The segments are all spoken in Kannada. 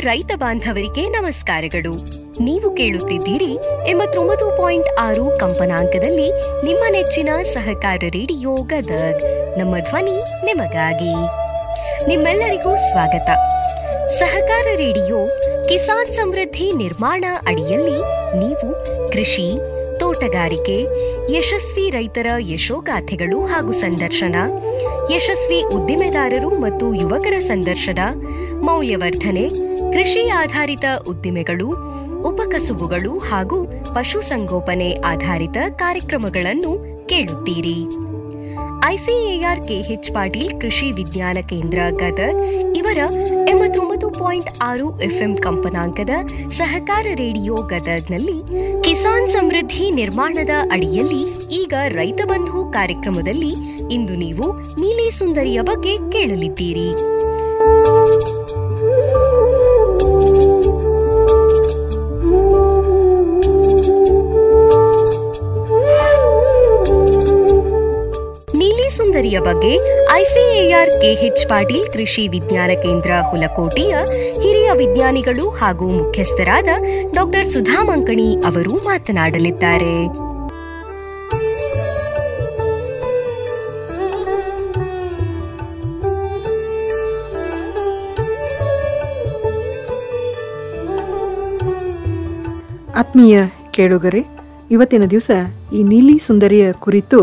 ರೈತ ಬಾಂಧವರಿಗೆ ನಮಸ್ಕಾರಗಳು. ನೀವು ಕೇಳುತ್ತಿದ್ದೀರಿ 89.6 ಕಂಪನಾಂಕದಲ್ಲಿ ನಿಮ್ಮ ನೆಚ್ಚಿನ ಸಹಕಾರ ರೇಡಿಯೋ ಗದಗ್. ನಮ್ಮ ಧ್ವನಿ ನಿಮಗಾಗಿ. ನಿಮ್ಮೆಲ್ಲರಿಗೂ ಸ್ವಾಗತ. ಸಹಕಾರ ರೇಡಿಯೋ ಕಿಸಾನ್ ಸಮೃದ್ಧಿ ನಿರ್ಮಾಣ ಅಡಿಯಲ್ಲಿ ನೀವು ಕೃಷಿ, ತೋಟಗಾರಿಕೆ, ಯಶಸ್ವಿ ರೈತರ ಯಶೋಗಾಥೆಗಳು ಹಾಗೂ ಸಂದರ್ಶನ, ಯಶಸ್ವಿ ಉದ್ದಿಮೆದಾರರು ಮತ್ತು ಯುವಕರ ಸಂದರ್ಶನ, ಮೌಲ್ಯವರ್ಧನೆ, ಕೃಷಿ ಆಧಾರಿತ ಉದ್ದಿಮೆಗಳು, ಉಪಕಸುಬುಗಳು ಹಾಗೂ ಪಶುಸಂಗೋಪನೆ ಆಧಾರಿತ ಕಾರ್ಯಕ್ರಮಗಳನ್ನು ಕೇಳುತ್ತೀರಿ. ಐಸಿಎಆರ್ ಕೆಎಚ್ ಪಾಟೀಲ್ ಕೃಷಿ ವಿಜ್ಞಾನ ಕೇಂದ್ರ ಗದಗ್ ಇವರ 89.6 FM ಕಂಪನಾಂಕದ ಸಹಕಾರ ರೇಡಿಯೋ ಗದಗ್ನಲ್ಲಿ ಕಿಸಾನ್ ಸಮೃದ್ಧಿ ನಿರ್ಮಾಣದ ಅಡಿಯಲ್ಲಿ ಈಗ ರೈತ ಬಂಧು ಕಾರ್ಯಕ್ರಮದಲ್ಲಿ ಇಂದು ನೀವು ನೀಲಿ ಸುಂದರಿಯ ಬಗ್ಗೆ ಕೇಳಲಿದ್ದೀರಿ. ಸುಂದರಿಯ ಬಗ್ಗೆ ಐಸಿಎಆರ್ ಕೆಎಚ್ ಪಾಟೀಲ್ ಕೃಷಿ ವಿಜ್ಞಾನ ಕೇಂದ್ರ ಹುಲಕೋಟೆಯ ಹಿರಿಯ ವಿಜ್ಞಾನಿಗಳು ಹಾಗೂ ಮುಖ್ಯಸ್ಥರಾದ ಡಾಕ್ಟರ್ ಸುಧಾ ಮಂಕಣಿ ಅವರು ಮಾತನಾಡಲಿದ್ದಾರೆ. ಆತ್ಮೀಯ ಕೇಳುಗರೆ, ಇವತ್ತಿನ ದಿವಸ ಈ ನೀಲಿ ಸುಂದರಿಯ ಕುರಿತು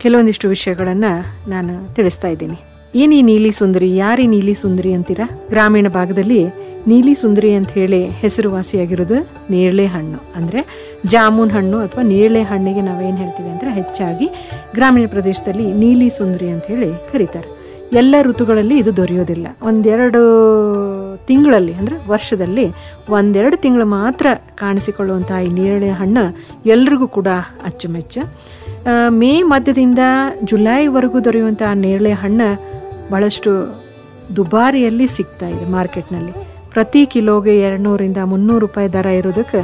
ಕೆಲವೊಂದಿಷ್ಟು ವಿಷಯಗಳನ್ನು ನಾನು ತಿಳಿಸ್ತಾ ಇದ್ದೀನಿ. ಏನು ಈ ನೀಲಿ ಸುಂದರಿ, ಯಾರೀ ನೀಲಿ ಸುಂದರಿ ಅಂತೀರಾ? ಗ್ರಾಮೀಣ ಭಾಗದಲ್ಲಿ ನೀಲಿ ಸುಂದರಿ ಅಂತ ಹೇಳಿ ಹೆಸರುವಾಸಿಯಾಗಿರೋದು ನೇರಳೆ ಹಣ್ಣು, ಅಂದರೆ ಜಾಮೂನ್ ಹಣ್ಣು ಅಥವಾ ನೇರಳೆ ಹಣ್ಣಿಗೆ ನಾವೇನು ಹೇಳ್ತೀವಿ ಅಂದರೆ ಹೆಚ್ಚಾಗಿ ಗ್ರಾಮೀಣ ಪ್ರದೇಶದಲ್ಲಿ ನೀಲಿ ಸುಂದರಿ ಅಂತ ಹೇಳಿ ಕರೀತಾರೆ. ಎಲ್ಲ ಋತುಗಳಲ್ಲಿ ಇದು ದೊರೆಯೋದಿಲ್ಲ. ಒಂದೆರಡು ತಿಂಗಳಲ್ಲಿ ಅಂದರೆ ವರ್ಷದಲ್ಲಿ ಒಂದೆರಡು ತಿಂಗಳು ಮಾತ್ರ ಕಾಣಿಸಿಕೊಳ್ಳುವಂತಹ ಈ ನೇರಳೆ ಹಣ್ಣು ಎಲ್ರಿಗೂ ಕೂಡ ಅಚ್ಚುಮೆಚ್ಚು. ಮೇ ಮಧ್ಯದಿಂದ ಜುಲೈವರೆಗೂ ದೊರೆಯುವಂಥ ನೇರಳೆ ಹಣ್ಣು ಭಾಳಷ್ಟು ದುಬಾರಿಯಲ್ಲಿ ಸಿಗ್ತಾ ಇದೆ ಮಾರ್ಕೆಟ್ನಲ್ಲಿ. ಪ್ರತಿ ಕಿಲೋಗೆ 200 - 300 ರೂಪಾಯಿ ದರ ಇರೋದಕ್ಕೆ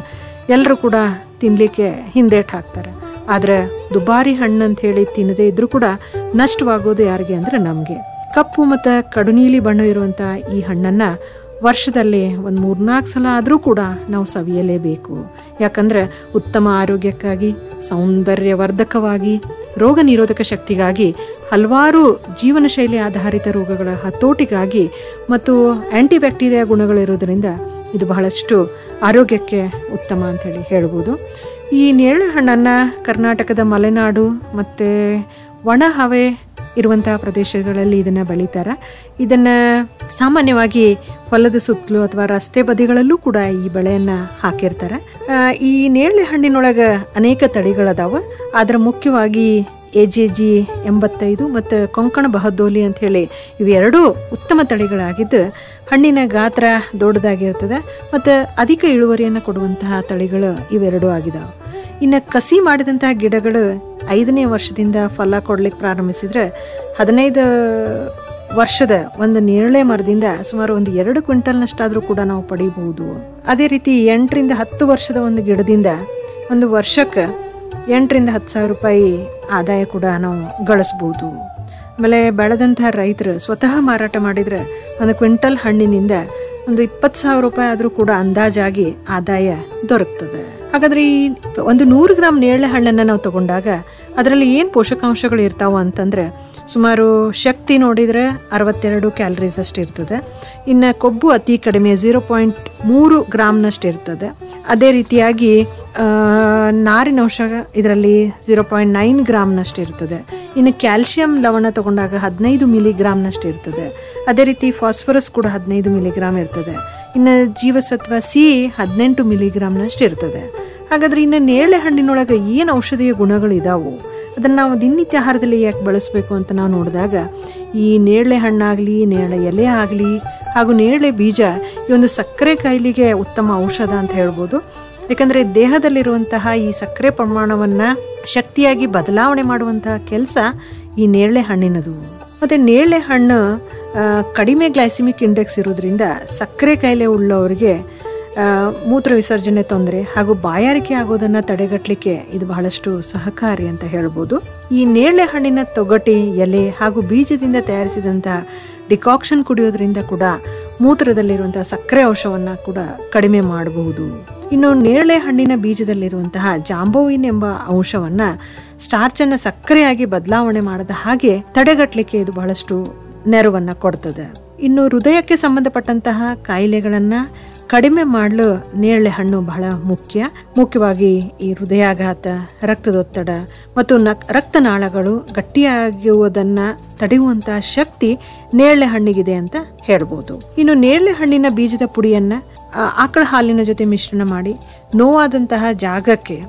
ಎಲ್ಲರೂ ಕೂಡ ತಿನ್ನಲಿಕ್ಕೆ ಹಿಂದೇಟು ಹಾಕ್ತಾರೆ. ಆದರೆ ದುಬಾರಿ ಹಣ್ಣು ಅಂತ ಹೇಳಿ ತಿನ್ನದೇ ಇದ್ರೂ ಕೂಡ ನಷ್ಟವಾಗೋದು ಯಾರಿಗೆ ಅಂದರೆ ನಮಗೆ. ಕಪ್ಪು ಮತ್ತು ಕಡುನೀಲಿ ಬಣ್ಣ ಇರುವಂಥ ಈ ಹಣ್ಣನ್ನು ವರ್ಷದಲ್ಲಿ ಒಂದು 3-4 ಸಲ ಆದರೂ ಕೂಡ ನಾವು ಸವಿಯಲೇಬೇಕು. ಯಾಕಂದರೆ ಉತ್ತಮ ಆರೋಗ್ಯಕ್ಕಾಗಿ, ಸೌಂದರ್ಯವರ್ಧಕವಾಗಿ, ರೋಗ ನಿರೋಧಕ ಶಕ್ತಿಗಾಗಿ, ಹಲವಾರು ಜೀವನ ಶೈಲಿ ಆಧಾರಿತ ರೋಗಗಳ ಹತೋಟಿಗಾಗಿ ಮತ್ತು ಆ್ಯಂಟಿಬ್ಯಾಕ್ಟೀರಿಯಾ ಗುಣಗಳಿರೋದರಿಂದ ಇದು ಬಹಳಷ್ಟು ಆರೋಗ್ಯಕ್ಕೆ ಉತ್ತಮ ಅಂಥೇಳಿ ಹೇಳ್ಬೋದು. ಈ ನೇರಳೆ ಹಣ್ಣನ್ನು ಕರ್ನಾಟಕದ ಮಲೆನಾಡು ಮತ್ತು ಒಣ ಹವೆ ಇರುವಂತಹ ಪ್ರದೇಶಗಳಲ್ಲಿ ಇದನ್ನು ಬೆಳೀತಾರೆ. ಇದನ್ನು ಸಾಮಾನ್ಯವಾಗಿ ಹೊಲದ ಸುತ್ತಲೂ ಅಥವಾ ರಸ್ತೆ ಬದಿಗಳಲ್ಲೂ ಕೂಡ ಈ ಬೆಳೆಯನ್ನು ಹಾಕಿರ್ತಾರೆ. ಈ ನೇರಳೆ ಹಣ್ಣಿನೊಳಗೆ ಅನೇಕ ತಳಿಗಳದಾವೆ. ಆದರೆ ಮುಖ್ಯವಾಗಿ AJG 85 ಮತ್ತು ಕೊಂಕಣ ಬಹದ್ದೋಲಿ ಅಂಥೇಳಿ ಇವೆರಡೂ ಉತ್ತಮ ತಳಿಗಳಾಗಿದ್ದು ಹಣ್ಣಿನ ಗಾತ್ರ ದೊಡ್ಡದಾಗಿರ್ತದೆ ಮತ್ತು ಅಧಿಕ ಇಳುವರಿಯನ್ನು ಕೊಡುವಂತಹ ತಳಿಗಳು ಇವೆರಡೂ ಆಗಿದಾವೆ. ಇನ್ನು ಕಸಿ ಮಾಡಿದಂತಹ ಗಿಡಗಳು 5ನೇ ವರ್ಷದಿಂದ ಫಲ ಕೊಡ್ಲಿಕ್ಕೆ ಪ್ರಾರಂಭಿಸಿದ್ರೆ 15 ವರ್ಷದ ಒಂದು ನೇರಳೆ ಮರದಿಂದ ಸುಮಾರು ಒಂದು 2 ಕ್ವಿಂಟಲ್ನಷ್ಟಾದರೂ ಕೂಡ ನಾವು ಪಡಿಬಹುದು. ಅದೇ ರೀತಿ 8 - 10 ವರ್ಷದ ಒಂದು ಗಿಡದಿಂದ ಒಂದು ವರ್ಷಕ್ಕೆ 8 - 10 ಸಾವಿರ ರೂಪಾಯಿ ಆದಾಯ ಕೂಡ ನಾವು ಗಳಿಸ್ಬೋದು. ಆಮೇಲೆ ಬೆಳೆದಂತಹ ರೈತರು ಸ್ವತಃ ಮಾರಾಟ ಮಾಡಿದರೆ ಒಂದು ಕ್ವಿಂಟಲ್ ಹಣ್ಣಿನಿಂದ ಒಂದು 20 ಸಾವಿರ ರೂಪಾಯಿ ಆದರೂ ಕೂಡ ಅಂದಾಜಾಗಿ ಆದಾಯ ದೊರಕ್ತದೆ. ಹಾಗಾದರೆ ಈ ಒಂದು 100 ಗ್ರಾಮ್ ನೇರಳೆ ಹಣ್ಣನ್ನು ನಾವು ತಗೊಂಡಾಗ ಅದರಲ್ಲಿ ಏನು ಪೋಷಕಾಂಶಗಳು ಇರ್ತಾವೆ ಅಂತಂದರೆ ಸುಮಾರು ಶಕ್ತಿ ನೋಡಿದರೆ 62 ಕ್ಯಾಲರೀಸ್ ಅಷ್ಟು ಇರ್ತದೆ. ಇನ್ನು ಕೊಬ್ಬು ಅತಿ ಕಡಿಮೆ 0.3 ಗ್ರಾಮ್ನಷ್ಟು ಇರ್ತದೆ. ಅದೇ ರೀತಿಯಾಗಿ ನಾರಿನಂಶ ಇದರಲ್ಲಿ 0.9 ಗ್ರಾಮ್ನಷ್ಟು ಇರ್ತದೆ. ಇನ್ನು ಕ್ಯಾಲ್ಶಿಯಂ ಲವಣ ತಗೊಂಡಾಗ 15 ಮಿಲಿಗ್ರಾಮ್ನಷ್ಟು ಇರ್ತದೆ. ಅದೇ ರೀತಿ ಫಾಸ್ಫರಸ್ ಕೂಡ 15 ಮಿಲಿಗ್ರಾಮ್ ಇರ್ತದೆ. ಇನ್ನು ಜೀವಸತ್ವ C 18 ಮಿಲಿಗ್ರಾಮ್ನಷ್ಟು ಇರ್ತದೆ. ಹಾಗಾದರೆ ಇನ್ನು ನೇರಳೆ ಹಣ್ಣಿನೊಳಗೆ ಏನು ಔಷಧೀಯ ಗುಣಗಳಿದಾವೆ, ಅದನ್ನು ನಾವು ದಿನನಿತ್ಯ ಆಹಾರದಲ್ಲಿ ಯಾಕೆ ಬಳಸಬೇಕು ಅಂತ ನಾವು ನೋಡಿದಾಗ ಈ ನೇರಳೆ ಹಣ್ಣಾಗಲಿ, ನೇರಳೆ ಎಲೆ ಆಗಲಿ ಹಾಗೂ ನೇರಳೆ ಬೀಜ ಈ ಒಂದು ಸಕ್ಕರೆ ಕಾಯಿಲೆಗೆ ಉತ್ತಮ ಔಷಧ ಅಂತ ಹೇಳ್ಬೋದು. ಯಾಕಂದರೆ ದೇಹದಲ್ಲಿರುವಂತಹ ಈ ಸಕ್ಕರೆ ಪ್ರಮಾಣವನ್ನು ಶಕ್ತಿಯಾಗಿ ಬದಲಾವಣೆ ಮಾಡುವಂತಹ ಕೆಲಸ ಈ ನೇರಳೆ ಹಣ್ಣಿನದು. ಮತ್ತು ನೇರಳೆ ಹಣ್ಣು ಕಡಿಮೆ ಗ್ಲೈಸಿಮಿಕ್ ಇಂಡೆಕ್ಸ್ ಇರೋದ್ರಿಂದ ಸಕ್ಕರೆ ಕಾಯಿಲೆ ಉಳ್ಳವರಿಗೆ ಮೂತ್ರ ವಿಸರ್ಜನೆ ತೊಂದರೆ ಹಾಗೂ ಬಾಯಾರಿಕೆ ಆಗೋದನ್ನು ತಡೆಗಟ್ಟಲಿಕ್ಕೆ ಇದು ಬಹಳಷ್ಟು ಸಹಕಾರಿ ಅಂತ ಹೇಳ್ಬೋದು. ಈ ನೇರಳೆ ಹಣ್ಣಿನ ತೊಗಟೆ, ಎಲೆ ಹಾಗೂ ಬೀಜದಿಂದ ತಯಾರಿಸಿದಂಥ ಡಿಕಾಕ್ಷನ್ ಕುಡಿಯೋದ್ರಿಂದ ಕೂಡ ಮೂತ್ರದಲ್ಲಿರುವಂತಹ ಸಕ್ಕರೆ ಅಂಶವನ್ನ ಕೂಡ ಕಡಿಮೆ ಮಾಡಬಹುದು. ಇನ್ನು ನೇರಳೆ ಹಣ್ಣಿನ ಬೀಜದಲ್ಲಿರುವಂತಹ ಜಾಂಬೋವಿನ್ ಎಂಬ ಅಂಶವನ್ನ ಸ್ಟಾರ್ಚ್ ಅನ್ನ ಸಕ್ಕರೆಯಾಗಿ ಬದಲಾವಣೆ ಮಾಡದ ಹಾಗೆ ತಡೆಗಟ್ಟಲಿಕ್ಕೆ ಇದು ಬಹಳಷ್ಟು ನೆರವನ್ನ ಕೊಡ್ತದೆ. ಇನ್ನು ಹೃದಯಕ್ಕೆ ಸಂಬಂಧಪಟ್ಟಂತಹ ಕಾಯಿಲೆಗಳನ್ನ ಕಡಿಮೆ ಮಾಡಲು ನೇರಳೆ ಹಣ್ಣು ಬಹಳ ಮುಖ್ಯವಾಗಿ ಈ ಹೃದಯಾಘಾತ, ರಕ್ತದೊತ್ತಡ ಮತ್ತು ರಕ್ತನಾಳಗಳು ಗಟ್ಟಿಯಾಗುವುದನ್ನ ತಡೆಯುವಂತಹ ಶಕ್ತಿ ನೇರಳೆ ಹಣ್ಣಿಗಿದೆ ಅಂತ ಹೇಳ್ಬೋದು. ಇನ್ನು ನೇರಳೆ ಹಣ್ಣಿನ ಬೀಜದ ಪುಡಿಯನ್ನ ಆಕಳ ಹಾಲಿನ ಜೊತೆ ಮಿಶ್ರಣ ಮಾಡಿ ನೋವಾದಂತಹ ಜಾಗಕ್ಕೆ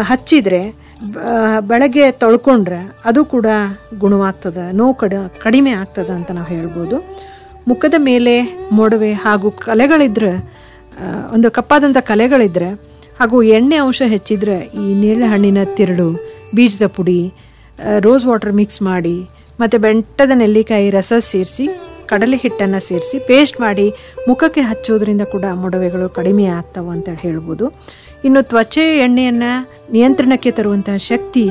ಹಚ್ಚಿದ್ರೆ ಬೆಳಗ್ಗೆ ತೊಳ್ಕೊಂಡ್ರೆ ಅದು ಕೂಡ ಗುಣವಾಗ್ತದೆ, ನೋವು ಕಡಿಮೆ ಆಗ್ತದೆ ಅಂತ ನಾವು ಹೇಳ್ಬೋದು. ಮುಖದ ಮೇಲೆ ಮೊಡವೆ ಹಾಗೂ ಕಲೆಗಳಿದ್ರೆ, ಒಂದು ಕಪ್ಪಾದಂಥ ಕಲೆಗಳಿದ್ರೆ ಹಾಗೂ ಎಣ್ಣೆ ಅಂಶ ಹೆಚ್ಚಿದ್ರೆ ಈ ನೇರಳೆ ಹಣ್ಣಿನ ತಿರುಳು, ಬೀಜದ ಪುಡಿ, ರೋಸ್ ವಾಟರ್ ಮಿಕ್ಸ್ ಮಾಡಿ ಮತ್ತು ಬೆಂಟದ ನೆಲ್ಲಿಕಾಯಿ ರಸ ಸೇರಿಸಿ, ಕಡಲೆ ಹಿಟ್ಟನ್ನು ಸೇರಿಸಿ ಪೇಸ್ಟ್ ಮಾಡಿ ಮುಖಕ್ಕೆ ಹಚ್ಚೋದ್ರಿಂದ ಕೂಡ ಮೊಡವೆಗಳು ಕಡಿಮೆ ಆಗ್ತಾವೆ ಅಂತ ಹೇಳ್ಬೋದು. ಇನ್ನು ತ್ವಚೆ ಎಣ್ಣೆಯನ್ನು ನಿಯಂತ್ರಣಕ್ಕೆ ತರುವಂತಹ ಶಕ್ತಿ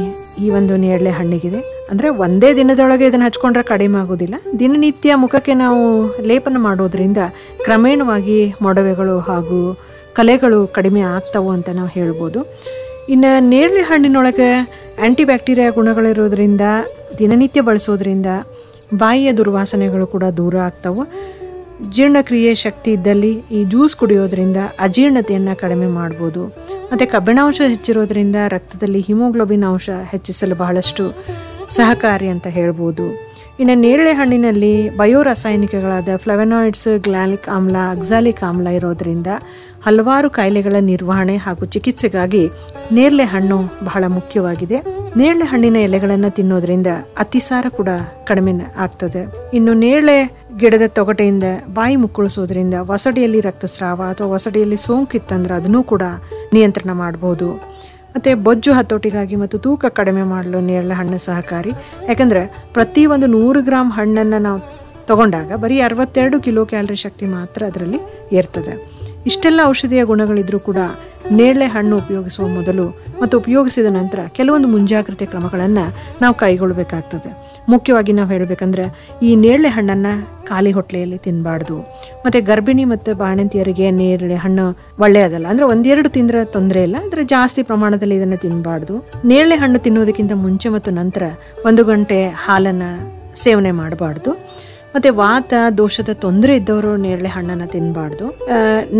ಈ ಒಂದು ನೇರಳೆ ಹಣ್ಣಿಗಿದೆ. ಅಂದರೆ ಒಂದೇ ದಿನದೊಳಗೆ ಇದನ್ನು ಹಚ್ಕೊಂಡ್ರೆ ಕಡಿಮೆ ಆಗೋದಿಲ್ಲ. ದಿನನಿತ್ಯ ಮುಖಕ್ಕೆ ನಾವು ಲೇಪನ ಮಾಡೋದ್ರಿಂದ ಕ್ರಮೇಣವಾಗಿ ಮೊಡವೆಗಳು ಹಾಗೂ ಕಲೆಗಳು ಕಡಿಮೆ ಆಗ್ತಾವೆ ಅಂತ ನಾವು ಹೇಳ್ಬೋದು. ಇನ್ನು ನೇರಳೆ ಹಣ್ಣಿನೊಳಗೆ ಆ್ಯಂಟಿಬ್ಯಾಕ್ಟೀರಿಯಾ ಗುಣಗಳಿರೋದ್ರಿಂದ ದಿನನಿತ್ಯ ಬಳಸೋದ್ರಿಂದ ಬಾಯಿಯ ದುರ್ವಾಸನೆಗಳು ಕೂಡ ದೂರ ಆಗ್ತಾವೆ. ಜೀರ್ಣಕ್ರಿಯೆ ಶಕ್ತಿ ಇದ್ದಲ್ಲಿ ಈ ಜ್ಯೂಸ್ ಕುಡಿಯೋದ್ರಿಂದ ಅಜೀರ್ಣತೆಯನ್ನು ಕಡಿಮೆ ಮಾಡ್ಬೋದು. ಮತ್ತು ಕಬ್ಬಿಣಾಂಶ ಹೆಚ್ಚಿರೋದ್ರಿಂದ ರಕ್ತದಲ್ಲಿ ಹಿಮೋಗ್ಲೋಬಿನ್ ಅಂಶ ಹೆಚ್ಚಿಸಲು ಬಹಳಷ್ಟು ಸಹಕಾರಿ ಅಂತ ಹೇಳ್ಬೋದು. ಇನ್ನು ನೇರಳೆ ಹಣ್ಣಿನಲ್ಲಿ ಬಯೋರಾಸಾಯನಿಕಗಳಾದ ಫ್ಲವೆನಾಯ್ಡ್ಸ್, ಗ್ಲಾಲಿಕ್ ಆಮ್ಲ, ಅಕ್ಸಾಲಿಕ್ ಆಮ್ಲ ಇರೋದ್ರಿಂದ ಹಲವಾರು ಕಾಯಿಲೆಗಳ ನಿರ್ವಹಣೆ ಹಾಗೂ ಚಿಕಿತ್ಸೆಗಾಗಿ ನೇರಳೆ ಹಣ್ಣು ಬಹಳ ಮುಖ್ಯವಾಗಿದೆ. ನೇರಳೆ ಹಣ್ಣಿನ ಎಲೆಗಳನ್ನು ತಿನ್ನೋದ್ರಿಂದ ಅತಿಸಾರ ಕೂಡ ಕಡಿಮೆ ಆಗ್ತದೆ. ಇನ್ನು ನೇರಳೆ ಗಿಡದ ತೊಗಟೆಯಿಂದ ಬಾಯಿ ಮುಕ್ಕಳಿಸೋದ್ರಿಂದ ಒಸಡಿಯಲ್ಲಿ ರಕ್ತಸ್ರಾವ ಅಥವಾ ಒಸಡಿಯಲ್ಲಿ ಸೋಂಕಿತ್ತಂದ್ರೆ ಅದನ್ನೂ ಕೂಡ ನಿಯಂತ್ರಣ ಮಾಡ್ಬೋದು. ಮತ್ತು ಬೊಜ್ಜು ಹತೋಟಿಗಾಗಿ ಮತ್ತು ತೂಕ ಕಡಿಮೆ ಮಾಡಲು ನೇರಳೆ ಹಣ್ಣು ಸಹಕಾರಿ. ಯಾಕಂದರೆ ಪ್ರತಿ ಒಂದು 100 ಗ್ರಾಮ್ ಹಣ್ಣನ್ನು ನಾವು ತಗೊಂಡಾಗ ಬರೀ 62 ಕಿಲೋ ಕ್ಯಾಲರಿ ಶಕ್ತಿ ಮಾತ್ರ ಅದರಲ್ಲಿ ಇರ್ತದೆ. ಇಷ್ಟೆಲ್ಲ ಔಷಧೀಯ ಗುಣಗಳಿದ್ರೂ ಕೂಡ ನೇರಳೆ ಹಣ್ಣು ಉಪಯೋಗಿಸುವ ಮೊದಲು ಮತ್ತು ಉಪಯೋಗಿಸಿದ ನಂತರ ಕೆಲವೊಂದು ಮುಂಜಾಗ್ರತೆ ಕ್ರಮಗಳನ್ನು ನಾವು ಕೈಗೊಳ್ಳಬೇಕಾಗ್ತದೆ. ಮುಖ್ಯವಾಗಿ ನಾವು ಹೇಳಬೇಕಂದ್ರೆ ಈ ನೇರಳೆ ಹಣ್ಣನ್ನು ಖಾಲಿ ಹೊಟ್ಟೆಯಲ್ಲಿ ತಿನ್ನಬಾರ್ದು. ಮತ್ತು ಗರ್ಭಿಣಿ ಮತ್ತು ಬಾಣಂತಿಯರಿಗೆ ನೇರಳೆ ಹಣ್ಣು ಒಳ್ಳೆಯದಲ್ಲ. ಅಂದರೆ 1-2 ತಿಂದರೆ ತೊಂದರೆ ಇಲ್ಲ, ಅಂದರೆ ಜಾಸ್ತಿ ಪ್ರಮಾಣದಲ್ಲಿ ಇದನ್ನು ತಿನ್ನಬಾರ್ದು. ನೇರಳೆ ಹಣ್ಣು ತಿನ್ನೋದಕ್ಕಿಂತ ಮುಂಚೆ ಮತ್ತು ನಂತರ 1 ಗಂಟೆ ಹಾಲನ್ನು ಸೇವನೆ ಮಾಡಬಾರ್ದು. ಮತ್ತು ವಾತ ದೋಷದ ತೊಂದರೆ ಇದ್ದವರು ನೇರಳೆ ಹಣ್ಣನ್ನು ತಿನ್ನಬಾರ್ದು.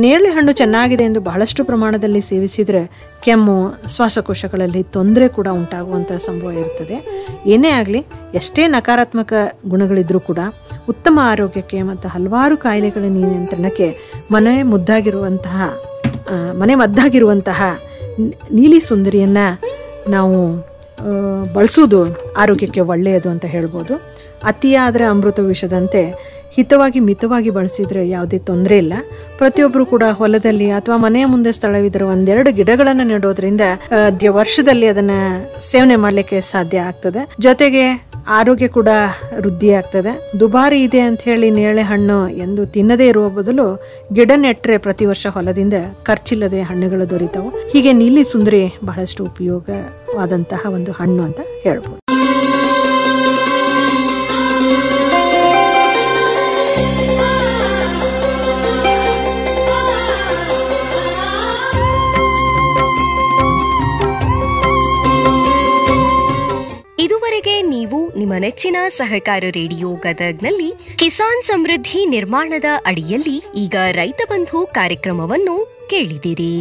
ನೇರಳೆ ಹಣ್ಣು ಚೆನ್ನಾಗಿದೆ ಎಂದು ಬಹಳಷ್ಟು ಪ್ರಮಾಣದಲ್ಲಿ ಸೇವಿಸಿದರೆ ಕೆಮ್ಮು, ಶ್ವಾಸಕೋಶಗಳಲ್ಲಿ ತೊಂದರೆ ಕೂಡ ಉಂಟಾಗುವಂಥ ಸಂಭವ ಇರ್ತದೆ. ಏನೇ ಆಗಲಿ, ಎಷ್ಟೇ ನಕಾರಾತ್ಮಕ ಗುಣಗಳಿದ್ರೂ ಕೂಡ ಉತ್ತಮ ಆರೋಗ್ಯಕ್ಕೆ ಮತ್ತು ಹಲವಾರು ಕಾಯಿಲೆಗಳ ನಿಯಂತ್ರಣಕ್ಕೆ ಮನೆ ಮದ್ದಾಗಿರುವಂತಹ ನೀಲಿ ಸುಂದರಿಯನ್ನು ನಾವು ಬಳಸೋದು ಆರೋಗ್ಯಕ್ಕೆ ಒಳ್ಳೆಯದು ಅಂತ ಹೇಳ್ಬೋದು. ಅತಿಯಾದರೆ ಅಮೃತ ವಿಷದಂತೆ ಹಿತವಾಗಿ ಮಿತವಾಗಿ ಬಳಸಿದರೆ ಯಾವುದೇ ತೊಂದರೆ ಇಲ್ಲ. ಪ್ರತಿಯೊಬ್ಬರು ಕೂಡ ಹೊಲದಲ್ಲಿ ಅಥವಾ ಮನೆಯ ಮುಂದೆ ಸ್ಥಳವಿದ್ದರೆ 1-2 ಗಿಡಗಳನ್ನು ನೆಡೋದ್ರಿಂದ ವರ್ಷದಲ್ಲಿ ಅದನ್ನು ಸೇವನೆ ಮಾಡಲಿಕ್ಕೆ ಸಾಧ್ಯ ಆಗ್ತದೆ. ಜೊತೆಗೆ ಆರೋಗ್ಯ ಕೂಡ ವೃದ್ಧಿ ಆಗ್ತದೆ. ದುಬಾರಿ ಇದೆ ಅಂತ ಹೇಳಿ ನೇರಳೆ ಹಣ್ಣು ಎಂದು ತಿನ್ನದೇ ಇರುವ ಬದಲು ಗಿಡ ನೆಟ್ಟರೆ ಪ್ರತಿ ವರ್ಷ ಹೊಲದಿಂದ ಖರ್ಚಿಲ್ಲದೆ ಹಣ್ಣುಗಳು ದೊರೀತಾವೆ. ಹೀಗೆ ನೀಲಿ ಸುಂದರಿ ಬಹಳಷ್ಟು ಉಪಯೋಗವಾದಂತಹ ಒಂದು ಹಣ್ಣು ಅಂತ ಹೇಳ್ಬೋದು. ಇದುವರೆಗೆ ನೀವು ನಿಮ್ಮ ನೆಚ್ಚಿನ ಸಹಕಾರ ರೇಡಿಯೋ ಗದಗ್ನಲ್ಲಿ ಕಿಸಾನ್ ಸಮೃದ್ಧಿ ನಿರ್ಮಾಣದ ಅಡಿಯಲ್ಲಿ ಈಗ ರೈತ ಬಂಧು ಕಾರ್ಯಕ್ರಮವನ್ನು ಕೇಳಿದಿರಿ.